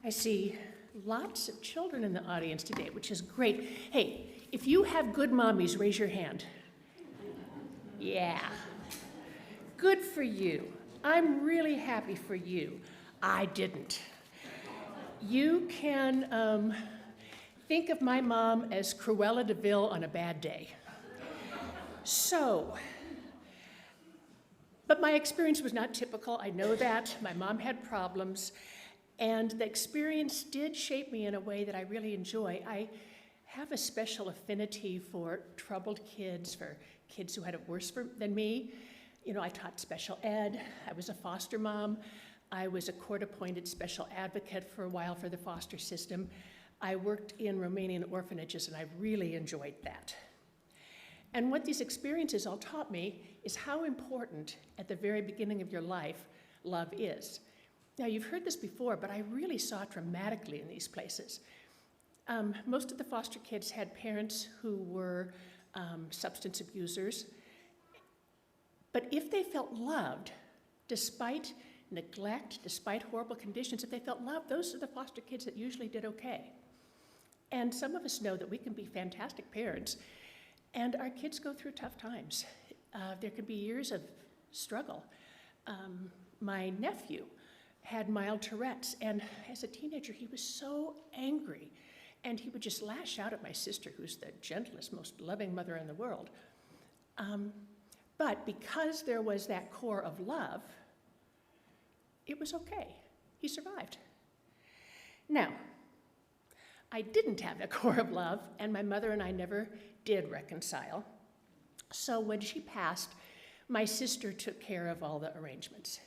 I see lots of children in the audience today, which is great. Hey, if you have good mommies, raise your hand. Yeah. Good for you. I'm really happy for you. I didn't. You can think of my mom as Cruella de Vil on a bad day. But my experience was not typical. I know that. My mom had problems. And the experience did shape me in a way that I really enjoy. I have a special affinity for troubled kids, for kids who had it worse than me. You know, I taught special ed. I was a foster mom. I was a court-appointed special advocate for a while for the foster system. I worked in Romanian orphanages, and I really enjoyed that. And what these experiences all taught me is how important, at the very beginning of your life, love is. Now, you've heard this before, but I really saw it dramatically in these places. Most of the foster kids had parents who were substance abusers. But if they felt loved, despite neglect, despite horrible conditions, if they felt loved, those are the foster kids that usually did okay. And some of us know that we can be fantastic parents, and our kids go through tough times. There can be years of struggle. My nephew had mild Tourette's, and as a teenager, he was so angry, and he would just lash out at my sister, who's the gentlest, most loving mother in the world. But because there was that core of love, it was okay. He survived. Now, I didn't have that core of love, and my mother and I never did reconcile. So when she passed, my sister took care of all the arrangements.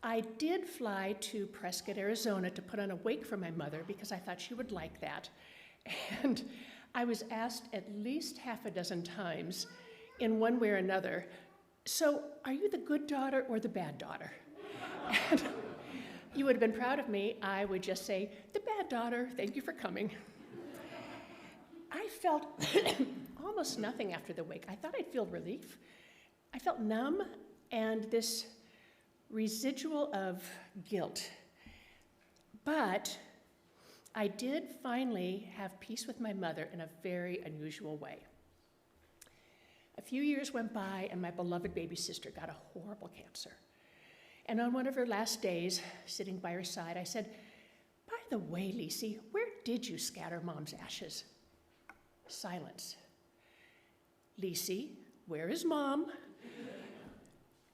I did fly to Prescott, Arizona to put on a wake for my mother because I thought she would like that. And I was asked at least half a dozen times in one way or another, so are you the good daughter or the bad daughter? And you would have been proud of me. I would just say, the bad daughter, thank you for coming. I felt almost nothing after the wake. I thought I'd feel relief. I felt numb and this residual of guilt. But I did finally have peace with my mother in a very unusual way. A few years went by, and my beloved baby sister got a horrible cancer. And on one of her last days, sitting by her side, I said, by the way, Lisi, where did you scatter Mom's ashes? Silence. Lisi, where is Mom?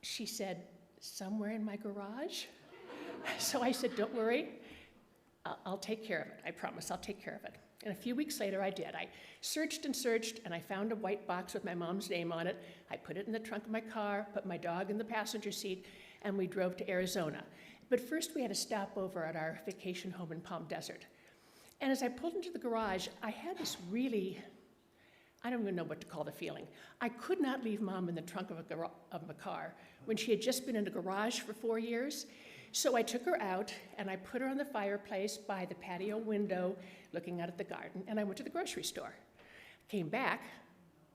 She said, somewhere in my garage. So I said, don't worry, I'll take care of it. I promise, I'll take care of it. And a few weeks later, I did. I searched and searched, and I found a white box with my mom's name on it. I put it in the trunk of my car, put my dog in the passenger seat, and we drove to Arizona. But first, we had a stopover at our vacation home in Palm Desert. And as I pulled into the garage, I had this really, I don't even know what to call the feeling. I could not leave Mom in the trunk of a car when she had just been in the garage for 4 years. So I took her out, and I put her on the fireplace by the patio window, looking out at the garden, and I went to the grocery store. Came back,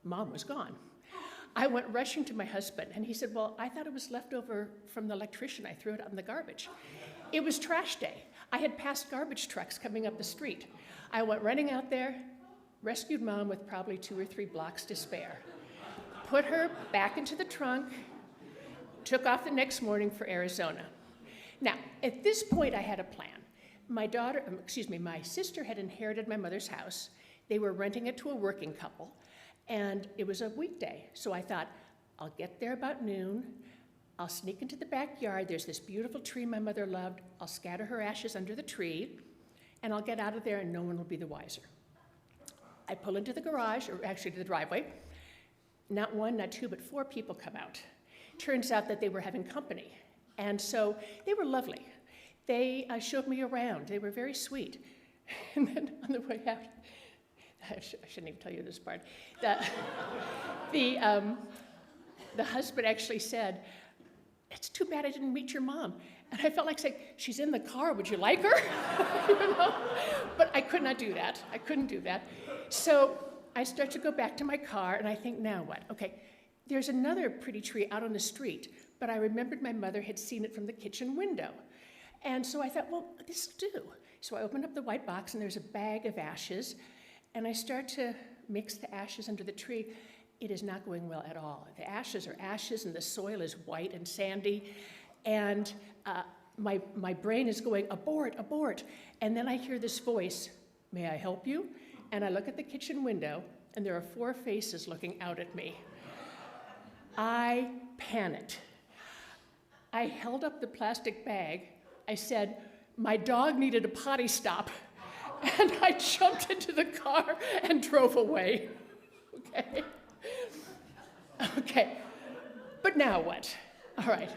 Mom was gone. I went rushing to my husband, and he said, well, I thought it was left over from the electrician. I threw it out in the garbage. It was trash day. I had passed garbage trucks coming up the street. I went running out there, rescued Mom with probably 2 or 3 blocks to spare, put her back into the trunk, took off the next morning for Arizona. Now, at this point, I had a plan. My sister had inherited my mother's house. They were renting it to a working couple, and it was a weekday. So I thought, I'll get there about noon. I'll sneak into the backyard. There's this beautiful tree my mother loved. I'll scatter her ashes under the tree, and I'll get out of there, and no one will be the wiser. I pull into the garage, or actually to the driveway. Not 1, not 2, but 4 people come out. Turns out that they were having company. And so they were lovely. They showed me around. They were very sweet. And then on the way out, I shouldn't even tell you this part. The husband actually said, it's too bad I didn't meet your mom. And I felt like saying, she's in the car, would you like her? You know? But I could not do that. I couldn't do that. So I start to go back to my car, and I think, now what? Okay, there's another pretty tree out on the street, but I remembered my mother had seen it from the kitchen window. And so I thought, well, this will do. So I opened up the white box, and there's a bag of ashes, and I start to mix the ashes under the tree. It is not going well at all. The ashes are ashes, and the soil is white and sandy, and my brain is going, abort, abort. And then I hear this voice, may I help you? And I look at the kitchen window, and there are 4 faces looking out at me. I panicked. I held up the plastic bag. I said, my dog needed a potty stop. And I jumped into the car and drove away. Okay? Okay. But now what? All right.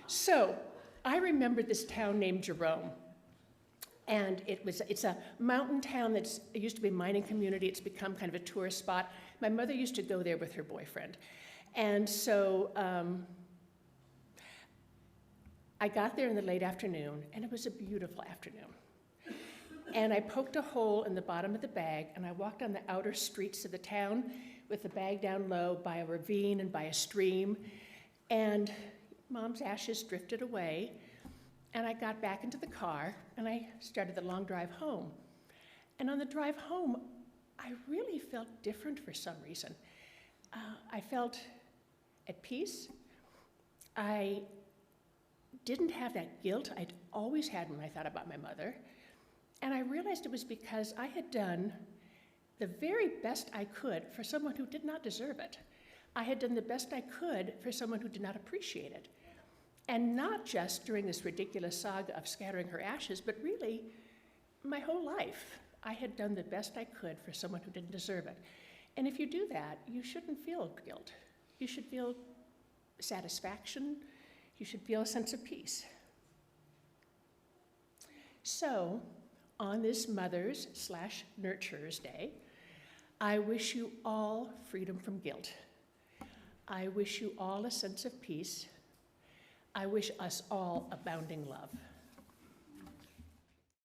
So I remember this town named Jerome. And it's a mountain town it used to be a mining community. It's become kind of a tourist spot. My mother used to go there with her boyfriend. And so I got there in the late afternoon, and it was a beautiful afternoon. And I poked a hole in the bottom of the bag, and I walked on the outer streets of the town with the bag down low by a ravine and by a stream. And Mom's ashes drifted away. And I got back into the car, and I started the long drive home. And on the drive home, I really felt different for some reason. I felt at peace. I didn't have that guilt I'd always had when I thought about my mother. And I realized it was because I had done the very best I could for someone who did not deserve it. I had done the best I could for someone who did not appreciate it. And not just during this ridiculous saga of scattering her ashes, but really my whole life. I had done the best I could for someone who didn't deserve it. And if you do that, you shouldn't feel guilt. You should feel satisfaction. You should feel a sense of peace. So, on this Mothers/Nurturers Day, I wish you all freedom from guilt. I wish you all a sense of peace. I wish us all abounding love.